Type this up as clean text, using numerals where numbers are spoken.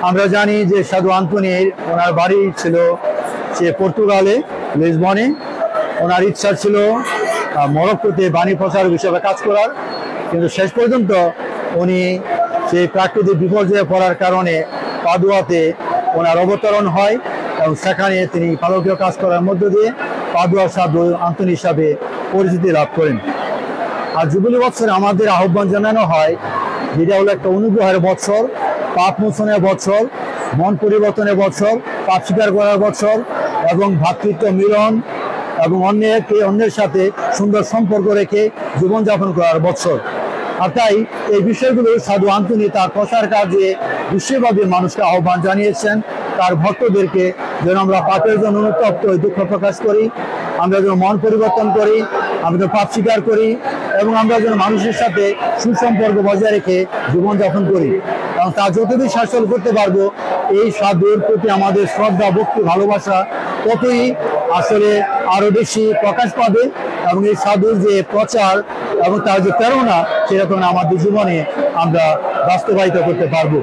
আমরা জানি যে সাধু আন্তোনির ওনার বাড়ি ছিল সে পর্তুগালে, লিসবনে। ওনার ইচ্ছা ছিল মরক্কোতে বাণী প্রচারক হিসেবে কাজ করার, কিন্তু শেষ পর্যন্ত উনি সেই প্রাকৃতিক বিপর্যয়ে পড়ার কারণে পাদুয়াতে ওনার অবতরণ হয় এবং সেখানে তিনি পালকীয় কাজ করার মধ্য দিয়ে পাদুয়া সাধু আন্তোনি হিসাবে পরিচিতি লাভ করেন। আর জুবিলি বৎসরে আমাদের আহ্বান জানানো হয়, যেটা হলো একটা অনুগ্রহের বৎসর, পাপ মোচনের বৎসর, মন পরিবর্তনের বৎসর, পাপ স্বীকার করার বৎসর এবং ভ্রাতৃত্ব মিলন এবং অন্যের সাথে সুন্দর সম্পর্ক রেখে জীবনযাপন করার বৎসর। আর তাই এই বিষয়গুলো সাধু আন্তোনি তার প্রচার কাজে বিশ্বব্যাপী মানুষকে আহ্বান জানিয়েছেন, তার ভক্তদেরকে যেন আমরা পাপের জন্য অনুতপ্ত দুঃখ প্রকাশ করি, আমরা যেন মন পরিবর্তন করি, আমরা যেন পাপ স্বীকার করি এবং আমরা যেন মানুষের সাথে সুসম্পর্ক বজায় রেখে জীবনযাপন করি। এবং তা যতদিন শাসন করতে পারবো, এই সাধুর প্রতি আমাদের শ্রদ্ধা, ভক্তি, ভালোবাসা ততই আসলে আরো বেশি প্রকাশ পাবে এবং এই সাধুর যে প্রচার এবং তার যে প্রেরণা, সেটা তখন আমাদের জীবনে আমরা বাস্তবায়িত করতে পারবো।